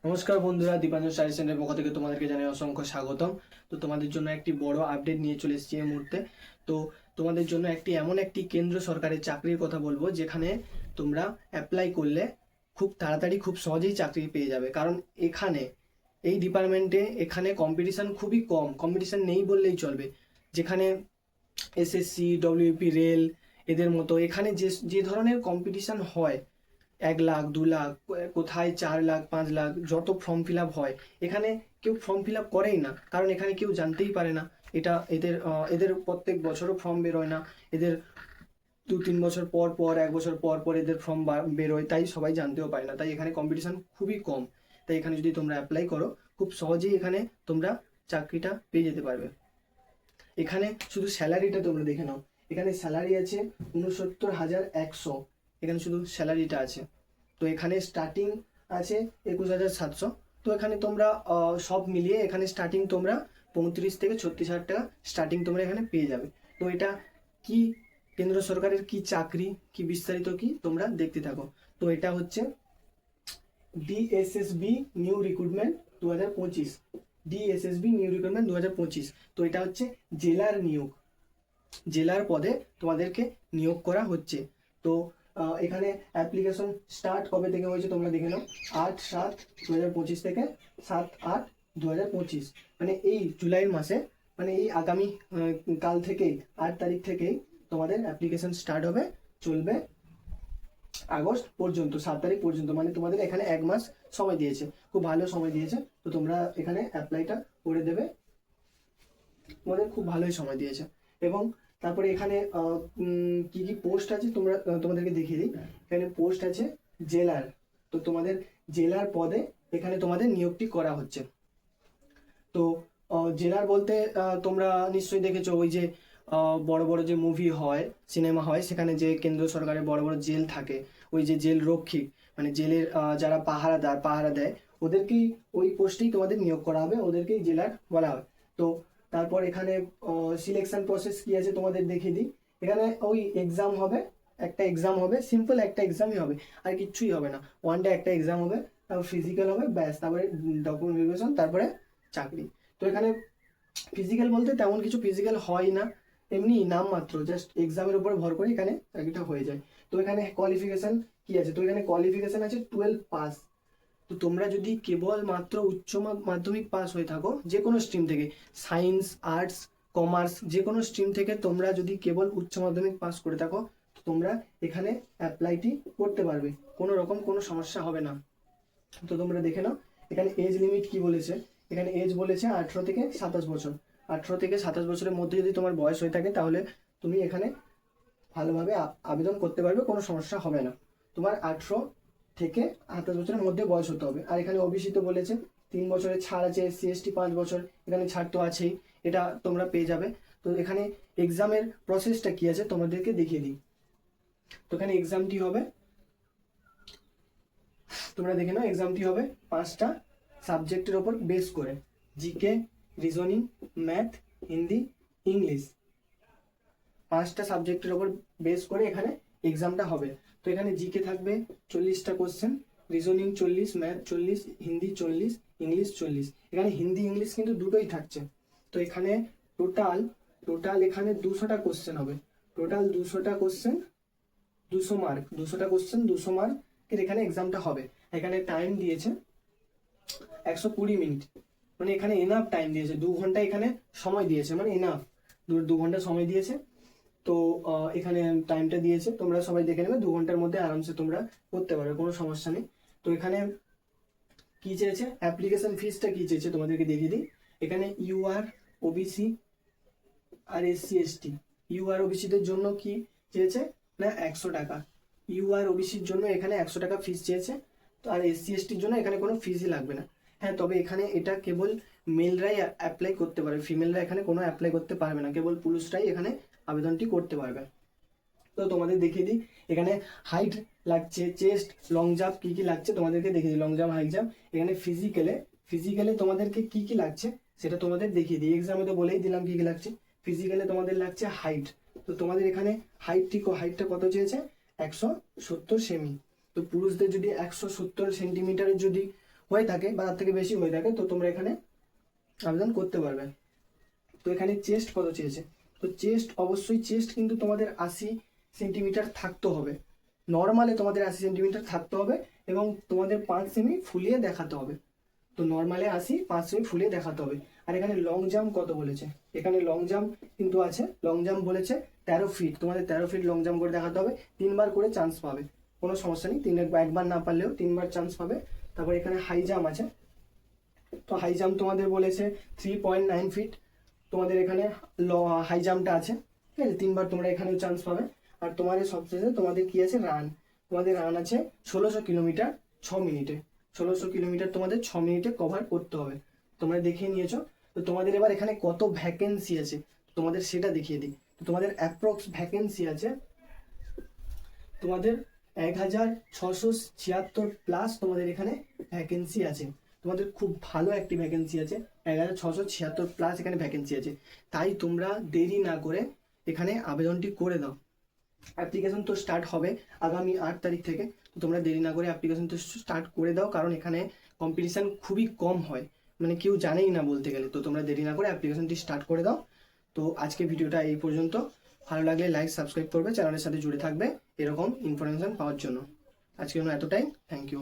নমস্কার বন্ধুরা, দীপাঞ্জন স্টাডি সেন্টারের পক্ষ থেকে তোমাদেরকে জানাই অসংখ্য স্বাগতম। তো তোমাদের জন্য একটি বড় আপডেট নিয়ে চলে এসেছি এই মুহূর্তে। তো তোমাদের জন্য এমন একটি কেন্দ্র সরকারের চাকরির কথা বলবো, যেখানে তোমরা অ্যাপ্লাই করলে খুব তাড়াতাড়ি খুব সহজেই চাকরি পেয়ে যাবে। কারণ এখানে এই ডিপার্টমেন্টে এখানে কম্পিটিশন খুবই কম, কম্পিটিশন নেই বললেই চলবে। যেখানে এসএসসি, ডব্লিউপি, রেল এদের মতো এখানে যে যে ধরনের কম্পিটিশন হয়, 1 লাখ 2 লাখ, কোথায় 4 লাখ 5 লাখ, যত ফর্ম ফিল আপ হয়, এখানে কেউ ফর্ম ফিল আপ করেই না। কারণ এখানে কেউ জানতেই পারে না। এটা এদের এদের প্রত্যেক বছরও ফর্ম বেরোয় না। এদের 2-3 বছর পর পর, 1 বছর পর পর এদের ফর্ম বেরোয়, তাই সবাই জানতেও পারে না। তাই এখানে কম্পিটিশন খুবই কম। তাই এখানে যদি তোমরা অ্যাপ্লাই করো, খুব সহজেই এখানে তোমরা চাকরিটা পেয়ে যেতে পারবে। এখানে শুধু স্যালারিটা তোমরা দেখে নাও। এখানে স্যালারি আছে 69,100। এখানে শুধু স্যালারিটা আছে। তো এখানে স্টার্টিং আছে 21,700। তো এখানে তোমরা সব মিলিয়ে এখানে স্টার্টিং তোমরা 35 থেকে 36,000 টাকা স্টার্টিং তোমরা এখানে পেয়ে যাবে। তো এটা কি কেন্দ্র সরকারের কি চাকরি, কি বিস্তারিত কি তোমরা দেখতে থাকো। তো এটা হচ্ছে DSSB new recruitment 2025। DSSB new recruitment 2025। তো এটা হচ্ছে জেলার নিয়োগ, জেলার পদে তোমাদেরকে নিয়োগ করা হচ্ছে। তো এখানে অ্যাপ্লিকেশন স্টার্ট কবে থেকে হয়েছে তোমরা দেখে নাও। 8/7/2025 থেকে 7/8/2025, মানে এই জুলাইয়ের মাসে, মানে এই আগামী কাল থেকেই 8 তারিখ থেকেই তোমাদের অ্যাপ্লিকেশন স্টার্ট হবে, চলবে আগস্ট পর্যন্ত, 7 তারিখ পর্যন্ত। মানে তোমাদের এখানে 1 মাস সময় দিয়েছে, খুব ভালো সময় দিয়েছে। তো তোমরা এখানে অ্যাপ্লাইটা করে দেবে, তোমাদের খুব ভালোই সময় দিয়েছে। এবং তারপরে এখানে কি কি পোস্ট আছে তোমরা তোমাদেরকে দেখিয়ে দিই। এখানে পোস্ট আছে জেলার। তো তোমাদের জেলার পদে এখানে তোমাদের নিয়োগটি করা হচ্ছে। তো জেলার বলতে তোমরা নিশ্চয়ই দেখেছো, ওই যে বড় বড় যে মুভি হয়, সিনেমা হয়, সেখানে যে কেন্দ্র সরকারের বড় বড় জেল থাকে, ওই যে জেল রক্ষী, মানে জেলের যারা পাহারা দেয়, ওদেরকেই ওই পোস্টেই তোমাদের নিয়োগ করা হবে, ওদেরকেই জেলার বলা হয়। তো তারপর এখানে সিলেকশন প্রসেস কি আছে তোমাদের দেখিয়ে দিই। এখানে ওই এক্সাম হবে, একটা এক্সাম হবে, সিম্পল একটা এক্সামই হবে, আর কিচ্ছুই হবে না। ওয়ান ডে একটা এক্সাম হবে, তারপর ফিজিক্যাল হবে, ব্যাস, তারপরে ডকুমেন্ট ভেরিফিকেশন, তারপরে চাকরি। তো এখানে ফিজিক্যাল বলতে তেমন কিছু ফিজিক্যাল হয় না, এমনি নাম মাত্র, জাস্ট এক্সামের উপরে ভর করে এখানে চাকরিটা হয়ে যায়। তো এখানে কোয়ালিফিকেশন কি আছে, তো এখানে কোয়ালিফিকেশন আছে 12 পাস। তো তোমরা যদি কেবল মাত্র মাধ্যমিক পাস হয়ে থাকো, যে কোনো স্ট্রিম থেকে, সায়েন্স, আর্টস, কমার্স, যে কোনো স্ট্রিম থেকে তোমরা যদি কেবল উচ্চ মাধ্যমিক পাস করে থাকো, তো তোমরা এখানে অ্যাপ্লাইটি করতে পারবে, কোনো রকম কোনো সমস্যা হবে না। তো তোমরা দেখে নাও এখানে এজ লিমিট কি বলেছে। এখানে এজ বলেছে 18 থেকে 27 বছর। 18 থেকে 27 বছরের মধ্যে যদি তোমার বয়স হয়ে থাকে, তাহলে তুমি এখানে ভালোভাবে আবেদন করতে পারবে, কোনো সমস্যা হবে না। তোমার 18 থেকে 27 বছরের মধ্যে বয়স হতে হবে। আর এখানে ওবিসি তো বলেছে 3 বছরের ছাড় আছে, এসসি এসটি 5 বছর, এখানে ছাড় তো আছেই, এটা তোমরা পেয়ে যাবে। তো এখানে এক্সামের প্রসেসটা কি আছে তোমাদেরকে দেখিয়ে দিই। তো এখানে এক্সামটি হবে, তোমরা দেখে নাও, এক্সামটি হবে 5টা সাবজেক্টের ওপর বেস করে: GK, reasoning, math, Hindi, English. 5টা সাবজেক্টের ওপর বেস করে এখানে এক্সামটা হবে। তো এখানে জিকে থাকবে 40টা question, reasoning 40, math 40, Hindi 40, English 40। এখানে হিন্দি ইংলিশ কিন্তু দুটোই থাকছে। তো এখানে টোটাল টোটাল এখানে 200টা কোশ্চেন হবে। টোটাল 200টা কোশ্চেন, 200 মার্ক, 200টা কোশ্চেন 200 মার্কের এখানে এক্সামটা হবে। এখানে টাইম দিয়েছে 120 মিনিট, মানে এখানে এনাফ টাইম দিয়েছে, 2 ঘন্টা এখানে সময় দিয়েছে, মানে এনাফ, 2 ঘন্টা সময় দিয়েছে। তো এখানে টাইমটা দিয়েছে, তোমরা সবাই দেখে নেবে, 2 ঘন্টার মধ্যে আরামসে তোমরা করতে পারবে, কোনো সমস্যা নেই। তো এখানে কি চেয়েছে, অ্যাপ্লিকেশন ফিসটা কি চেয়েছে তোমাদেরকে দেখিয়ে দিই। এখানে ইউআর, ওবিসি আর এসসি এসটি, ইউআর ওবিসিদের জন্য কি চেয়েছে না 100 টাকা। ইউআর ওবিসির জন্য এখানে 100 টাকা ফিস চেয়েছে। তো আর এসসি এসটির জন্য এখানে কোনো ফিসই লাগবে না। হ্যাঁ, তবে এখানে এটা কেবল মেলরাই অ্যাপ্লাই করতে পারবে, ফিমেলরা এখানে কোনো অ্যাপ্লাই করতে পারবে না, কেবল পুরুষরাই এখানে আবেদনটি করতে পারবে। তো তোমাদের দেখিয়ে দিই, এখানে হাইট লাগছে, চেস্ট, লং জাম্প কি কি লাগছে তোমাদেরকে দেখিয়ে দিই, লং জাম্প, হাই জাম্প। এখানে ফিজিক্যালে তোমাদেরকে কি কি লাগছে সেটা তোমাদের দেখিয়ে দিই। এক্সামে তো বলেই দিলাম কি কি লাগছে। ফিজিক্যালে তোমাদের লাগছে হাইট। তো তোমাদের এখানে হাইটটা কত চেয়েছে, 170 সেমি। তো পুরুষদের যদি 170 সেন্টিমিটারের যদি হয়ে থাকে বা তার থেকে বেশি হয়ে থাকে, তো তোমরা এখানে আবেদন করতে পারবে। তো এখানে চেস্ট কত চেয়েছে, তো চেস্ট অবশ্যই চেস্ট কিন্তু তোমাদের 80 সেন্টিমিটার থাকতে হবে, নর্মালে তোমাদের 80 সেন্টিমিটার থাকতে হবে এবং তোমাদের 5 সেমি ফুলিয়ে দেখাতে হবে। তো নর্মালে 80, 5 সেমি ফুলিয়ে দেখাতে হবে। আর এখানে লং জাম্প কত বলেছে, এখানে লং জাম্প কিন্তু আছে, লং জাম্প বলেছে 13 ফিট, তোমাদের 13 ফিট লং জাম্প করে দেখাতে হবে, 3বার করে চান্স পাবে, কোনো সমস্যা নেই, একবার না পারলেও 3বার চান্স পাবে। তারপর এখানে হাই জাম্প আছে, তো হাই জাম্প তোমাদের বলেছে 3.9 ফিট, তোমাদের এখানে হাই জাম্পটা আছে, ঠিক আছে, 3বার তোমরা এখানেও চান্স পাবে। আর তোমাদের সবশেষে তোমাদের কি আছে, রান, তোমাদের রান আছে 1600 কিলোমিটার 6 মিনিটে, 1600 কিলোমিটার তোমাদের 6 মিনিটে কভার করতে হবে, তোমরা দেখিয়ে নিয়েছো। তো তোমাদের এবার এখানে কত ভ্যাকেন্সি আছে তোমাদের সেটা দেখিয়ে দিই। তো তোমাদের অ্যাপ্রক্স ভ্যাকেন্সি আছে তোমাদের 1676 প্লাস, তোমাদের এখানে ভ্যাকেন্সি আছে, তোমাদের খুব ভালো একটি ভ্যাকেন্সি আছে, 1676 প্লাস এখানে ভ্যাকেন্সি আছে। তাই তোমরা দেরি না করে এখানে আবেদনটি করে দাও। অ্যাপ্লিকেশন তো স্টার্ট হবে আগামী 8 তারিখ থেকে, তো তোমরা দেরি না করে অ্যাপ্লিকেশন তো স্টার্ট করে দাও, কারণ এখানে কম্পিটিশান খুবই কম হয়, মানে কেউ জানেই না বলতে গেলে। তো তোমরা দেরি না করে অ্যাপ্লিকেশনটি স্টার্ট করে দাও। তো আজকে ভিডিওটা এই পর্যন্ত, ভালো লাগলে লাইক সাবস্ক্রাইব করবে, চ্যানেলের সাথে জুড়ে থাকবে এরকম ইনফরমেশন পাওয়ার জন্য। আজকের জন্য এতটাই, থ্যাংক ইউ।